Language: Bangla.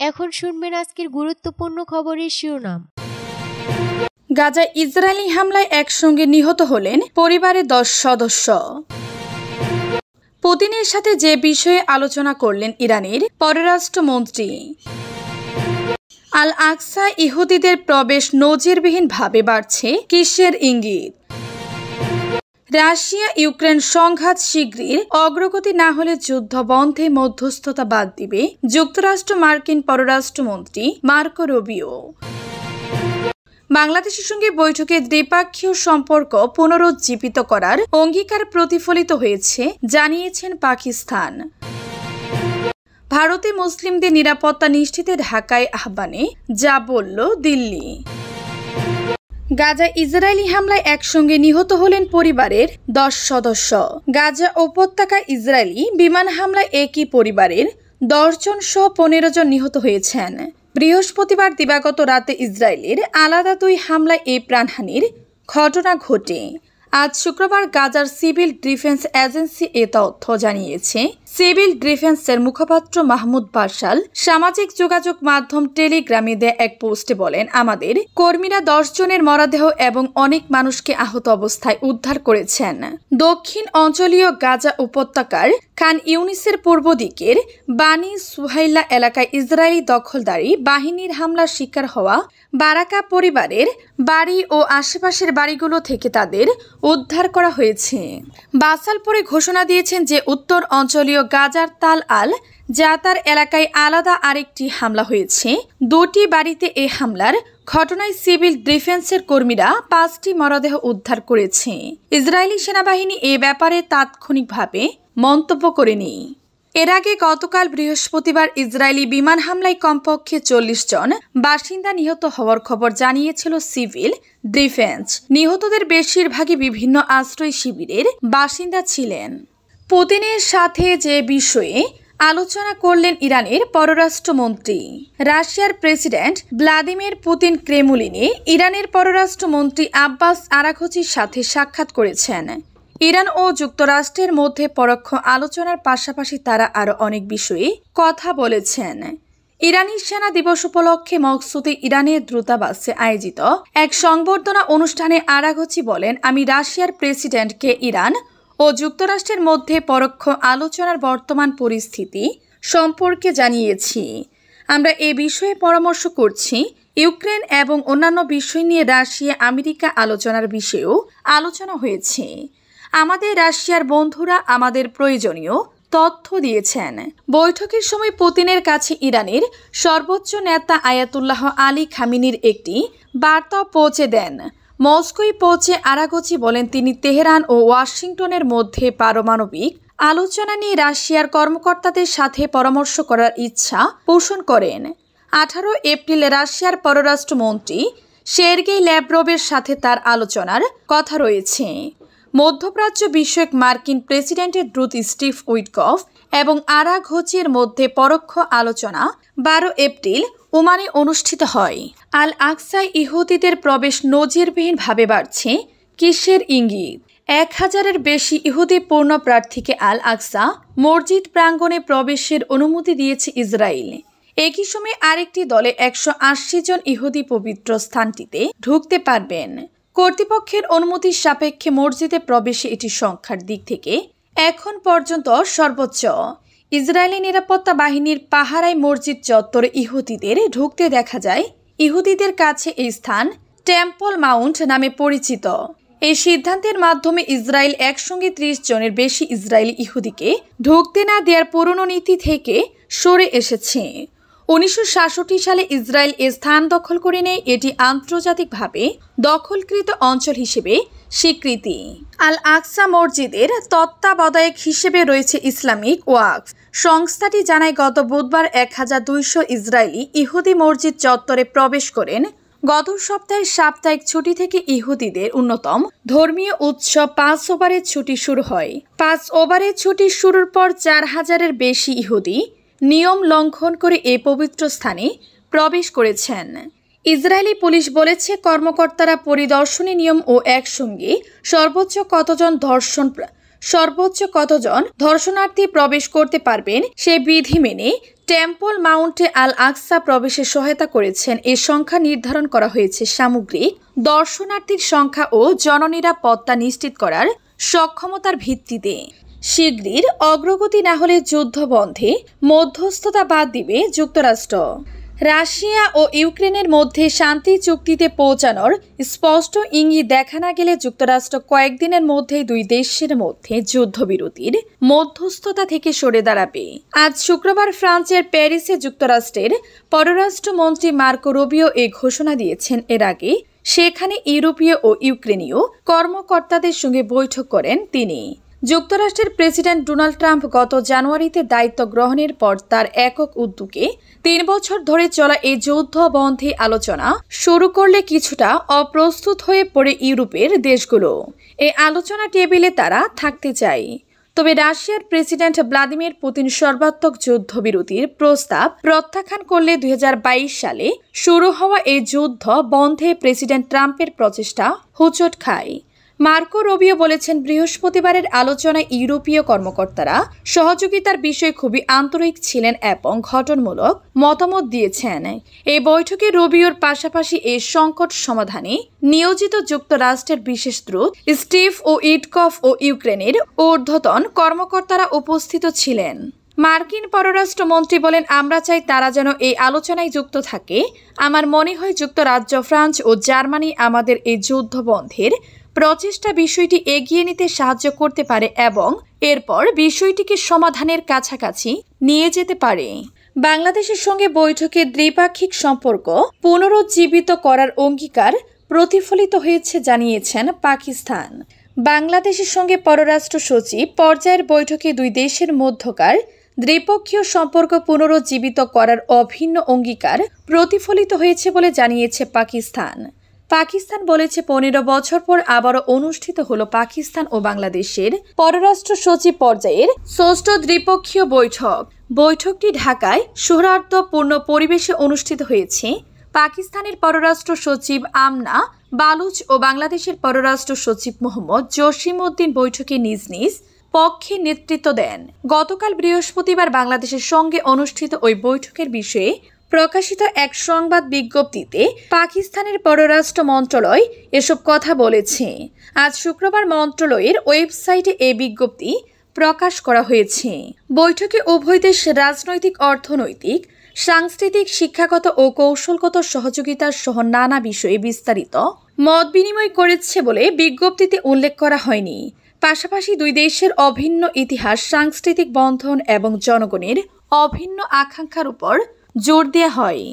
এখন শুনবেন আজকের গুরুত্বপূর্ণ খবরের শিরোনাম। গাজায় ইসরায়েলি হামলায় একসঙ্গে নিহত হলেন পরিবারের 10 সদস্য। পুতিনের সাথে যে বিষয়ে আলোচনা করলেন ইরানের পররাষ্ট্রমন্ত্রী। আল আকসা ইহুদিদের প্রবেশ নজিরবিহীনভাবে বাড়ছে, কিসের ইঙ্গিত? রাশিয়া ইউক্রেন সংঘাত শীঘ্রই অগ্রগতি না হলে যুদ্ধ বন্ধে মধ্যস্থতা বাদ দিবে যুক্তরাষ্ট্র। মার্কিন পররাষ্ট্রমন্ত্রী মার্কো রুবিও। বাংলাদেশের সঙ্গে বৈঠকে দ্বিপাক্ষীয় সম্পর্ক পুনরুজ্জীবিত করার অঙ্গীকার প্রতিফলিত হয়েছে, জানিয়েছেন পাকিস্তান। ভারতে মুসলিমদের নিরাপত্তা নিশ্চিতে ঢাকায় আহ্বানে যা বলল দিল্লি। গাজায় ইসরায়েলি হামলায় একসঙ্গে নিহত হলেন পরিবারের 10 সদস্য। গাজা উপত্যকায় ইসরায়েলি বিমান হামলায় একই পরিবারের 10 জন সহ 15 জন নিহত হয়েছেন। বৃহস্পতিবার দিবাগত রাতে ইসরায়েলের আলাদা 2 হামলায় এই প্রাণহানির ঘটনা ঘটে। আজ শুক্রবার গাজার সিভিল ডিফেন্স এজেন্সি এ তথ্য জানিয়েছে। সিভিল ডিফেন্সের মুখপাত্র মাহমুদ বাশাল সামাজিক যোগাযোগ মাধ্যম টেলিগ্রামে দেয়া এক পোস্টে বলেন, আমাদের কর্মীরা 10 জনের মরদেহ এবং অনেক মানুষকে আহত অবস্থায় উদ্ধার করেছেন। দক্ষিণ অঞ্চলীয় গাজা উপত্যকার খান ইউনিসের পূর্ব দিকের বানি সুহাইলা এলাকায় ইসরায়েলি দখলদারি বাহিনীর হামলার শিকার হওয়া বারাকা পরিবারের বাড়ি ও আশেপাশের বাড়িগুলো থেকে তাদের উদ্ধার করা হয়েছে। বাসাল পরে ঘোষণা দিয়েছেন যে উত্তর অঞ্চলীয় গাজার তাল আল জাতার এলাকায় আলাদা আরেকটি হামলা হয়েছে। 2টি বাড়িতে এই হামলার ঘটনায় সিভিল ডিফেন্সের কর্মীরা 5টি মরদেহ উদ্ধার করেছে। ইসরায়েলি সেনাবাহিনী এ ব্যাপারে তাৎক্ষণিকভাবে মন্তব্য করেনি। এর আগে গতকাল বৃহস্পতিবার ইসরায়েলি বিমান হামলায় কমপক্ষে 40 জন বাসিন্দা নিহত হওয়ার খবর জানিয়েছিল সিভিল ডিফেন্স। নিহতদের বেশিরভাগই বিভিন্ন আশ্রয় শিবিরের বাসিন্দা ছিলেন। পুতিনের সাথে যে বিষয়ে আলোচনা করলেন ইরানের পররাষ্ট্রমন্ত্রী। রাশিয়ার প্রেসিডেন্ট ভ্লাদিমির পুতিন ক্রেমলিনে ইরানের পররাষ্ট্রমন্ত্রী আব্বাস আরাঘচির সাথে সাক্ষাৎ করেছেন। ইরান ও যুক্তরাষ্ট্রের মধ্যে পরোক্ষ আলোচনার পাশাপাশি তারা আরও অনেক বিষয়ে কথা বলেছেন। ইরানি সেনা দিবস উপলক্ষে মকসুদে ইরানের দূতাবাসে আয়োজিত এক সংবর্ধনা অনুষ্ঠানে আরাঘচি বলেন, আমি রাশিয়ার প্রেসিডেন্টকে ইরান ও যুক্তরাষ্ট্রের মধ্যে পরোক্ষ আলোচনার বর্তমান পরিস্থিতি সম্পর্কে জানিয়েছি। আমরা এ বিষয়ে পরামর্শ করছি। ইউক্রেন এবং অন্যান্য বিষয় নিয়ে রাশিয়া আমেরিকা আলোচনার বিষয়েও আলোচনা হয়েছে। আমাদের রাশিয়ার বন্ধুরা আমাদের প্রয়োজনীয় তথ্য দিয়েছেন। বৈঠকের সময় পুতিনের কাছে ইরানের সর্বোচ্চ নেতা আয়াতুল্লাহ আলী খামিনির একটি বার্তা পৌঁছে দেন। মস্কোয় পৌঁছে আরাঘচি বলেন, তিনি তেহরান ও ওয়াশিংটনের মধ্যে পারমাণবিক আলোচনা নিয়ে রাশিয়ার কর্মকর্তাদের সাথে পরামর্শ করার ইচ্ছা পোষণ করেন। 18 এপ্রিল রাশিয়ার পররাষ্ট্রমন্ত্রী সের্গেই ল্যাভরভের সাথে তার আলোচনার কথা রয়েছে। মধ্যপ্রাচ্য বিষয়ক মার্কিন প্রেসিডেন্টের দূত স্টিভ উইটকফ এবং আরাঘচির মধ্যে পরোক্ষ আলোচনা 12 এপ্রিল ওমানে অনুষ্ঠিত হয়। আল আকসায় ইহুদিদের প্রবেশ নজিরবিহীনভাবে বাড়ছে, কিসের ইঙ্গিত? 1000-এর বেশি ইহুদি পূর্ণ প্রার্থীকে আল আকসা মসজিদ প্রাঙ্গণে প্রবেশের অনুমতি দিয়েছে ইসরায়েল। একই সময়ে আরেকটি দলে 180 জন ইহুদি পবিত্র স্থানটিতে ঢুকতে পারবেন। কর্তৃপক্ষের অনুমতির সাপেক্ষে মসজিদে প্রবেশে এটি সংখ্যার দিক থেকে এখন পর্যন্ত সর্বোচ্চ। ইসরায়েলি নিরাপত্তা বাহিনীর পাহারায় মসজিদ চত্বরে ইহুদিদের ঢুকতে দেখা যায়। ইহুদিদের কাছে এই স্থান টেম্পল মাউন্ট নামে পরিচিত। এই সিদ্ধান্তের মাধ্যমে ইসরায়েল একসঙ্গে 30 জনের বেশি ইসরায়েলি ইহুদিকে ঢুকতে না দেওয়ার পুরনো নীতি থেকে সরে এসেছে। 1966 সালে ইসরায়েল এ স্থান দখল করে নেয়। এটি আন্তর্জাতিকভাবে দখলকৃত অঞ্চল হিসেবে স্বীকৃতি। আল আকসা মসজিদের তত্ত্বাবধায়ক হিসেবে রয়েছে ইসলামিক ওয়াকফ সংস্থাটি জানায়, গত বুধবার 1200 ইসরায়েলি ইহুদি মসজিদ চত্বরে প্রবেশ করেন। গত সপ্তাহের সাপ্তাহিক ছুটি থেকে ইহুদিদের অন্যতম ধর্মীয় উৎসব 5 ওভারের ছুটি শুরু হয়। 5 ওভারের ছুটি শুরুর পর 4000-এর বেশি ইহুদি নিয়ম লঙ্ঘন করে এ পবিত্র স্থানে প্রবেশ করেছেন। ইসরায়েলি পুলিশ বলেছে, কর্মকর্তারা পরিদর্শনী নিয়ম ও একসঙ্গে সর্বোচ্চ কতজন ধর্ষণার্থী প্রবেশ করতে পারবেন সে বিধি মেনে টেম্পল মাউন্টে আল আকসা প্রবেশে সহায়তা করেছেন। এ সংখ্যা নির্ধারণ করা হয়েছে সামগ্রিক দর্শনার্থীর সংখ্যা ও জননিরাপত্তা নিশ্চিত করার সক্ষমতার ভিত্তিতে। শীঘ্রই অগ্রগতি না হলে যুদ্ধ বন্ধে মধ্যস্থতা বাদ দিবে যুক্তরাষ্ট্র। রাশিয়া ও ইউক্রেনের মধ্যে শান্তি চুক্তিতে পৌঁছানোর স্পষ্ট ইঙ্গিত দেখা না গেলে যুক্তরাষ্ট্র কয়েকদিনের মধ্যেই দুই দেশের মধ্যে যুদ্ধবিরতির মধ্যস্থতা থেকে সরে দাঁড়াবে। আজ শুক্রবার ফ্রান্সের প্যারিসে যুক্তরাষ্ট্রের পররাষ্ট্রমন্ত্রী মার্কো রুবিও এ ঘোষণা দিয়েছেন। এর আগে সেখানে ইউরোপীয় ও ইউক্রেনীয় কর্মকর্তাদের সঙ্গে বৈঠক করেন তিনি। যুক্তরাষ্ট্রের প্রেসিডেন্ট ডোনাল্ড ট্রাম্প গত জানুয়ারিতে দায়িত্ব গ্রহণের পর তার একক উদ্যোগে ৩ বছর ধরে চলা এই যুদ্ধ বন্ধে আলোচনা শুরু করলে কিছুটা অপ্রস্তুত হয়ে পড়ে ইউরোপের দেশগুলো। এই আলোচনা টেবিলে তারা থাকতে চায়। তবে রাশিয়ার প্রেসিডেন্ট ভ্লাদিমির পুতিন সর্বাত্মক যুদ্ধবিরতির প্রস্তাব প্রত্যাখ্যান করলে ২০২২ সালে শুরু হওয়া এই যুদ্ধ বন্ধে প্রেসিডেন্ট ট্রাম্পের প্রচেষ্টা হোঁচট খায়। মার্কো রুবিও বলেছেন, বৃহস্পতিবারের আলোচনায় ইউরোপীয় কর্মকর্তারা সহযোগিতার বিষয়ে খুবই আন্তরিক ছিলেন এবং গঠনমূলক মতামত দিয়েছেন। এই বৈঠকে রুবিওর পাশাপাশি এই সংকট সমাধানে নিয়োজিত যুক্তরাষ্ট্রের বিশেষ দূত স্টিভ উইটকফ ও ইউক্রেনের ঊর্ধ্বতন কর্মকর্তারা উপস্থিত ছিলেন। মার্কিন পররাষ্ট্রমন্ত্রী বলেন, আমরা চাই তারা যেন এই আলোচনায় যুক্ত থাকে। আমার মনে হয় যুক্তরাজ্য, ফ্রান্স ও জার্মানি আমাদের এই যুদ্ধ বন্ধের প্রচেষ্টা বিষয়টি এগিয়ে নিতে সাহায্য করতে পারে এবং এরপর বিষয়টিকে সমাধানের কাছাকাছি নিয়ে যেতে পারে। বাংলাদেশের সঙ্গে বৈঠকে দ্বিপাক্ষিক সম্পর্ক পুনরুজ্জীবিত করার অঙ্গীকার প্রতিফলিত হয়েছে জানিয়েছেন পাকিস্তান। বাংলাদেশের সঙ্গে পররাষ্ট্র সচিব পর্যায়ের বৈঠকে দুই দেশের মধ্যকার দ্বিপক্ষীয় সম্পর্ক পুনরুজ্জীবিত করার অভিন্ন অঙ্গীকার প্রতিফলিত হয়েছে বলে জানিয়েছে পাকিস্তান। পাকিস্তান বলেছে, ১৫ বছর পর আবারও অনুষ্ঠিত হলো পাকিস্তান ও বাংলাদেশের পররাষ্ট্র সচিব পর্যায়ের ষষ্ঠ দ্বিপক্ষীয় বৈঠক। বৈঠকটি ঢাকায় সৌহার্দ্যপূর্ণ পরিবেশে অনুষ্ঠিত হয়েছে। পাকিস্তানের পররাষ্ট্র সচিব আমনা বালুচ ও বাংলাদেশের পররাষ্ট্র সচিব মোহাম্মদ জসিম উদ্দিন বৈঠকে নিজ নিজ পক্ষে নেতৃত্ব দেন। গতকাল বৃহস্পতিবার বাংলাদেশের সঙ্গে অনুষ্ঠিত ওই বৈঠকের বিষয়ে প্রকাশিত এক সংবাদ বিজ্ঞপ্তিতে পাকিস্তানের পররাষ্ট্র মন্ত্রণালয় এসব কথা বলেছে। আজ শুক্রবার মন্ত্রণালয়ের ওয়েবসাইটে এই বিজ্ঞপ্তি প্রকাশ করা হয়েছে। বৈঠকে উভয় দেশ রাজনৈতিক, অর্থনৈতিক, সাংস্কৃতিক, শিক্ষাগত ও কৌশলগত সহযোগিতার সহ নানা বিষয়ে বিস্তারিত মত বিনিময় করেছে বলে বিজ্ঞপ্তিতে উল্লেখ করা হয়নি। পাশাপাশি দুই দেশের অভিন্ন ইতিহাস, সাংস্কৃতিক বন্ধন এবং জনগণের অভিন্ন আকাঙ্ক্ষার উপর জোর দেওয়া হয়।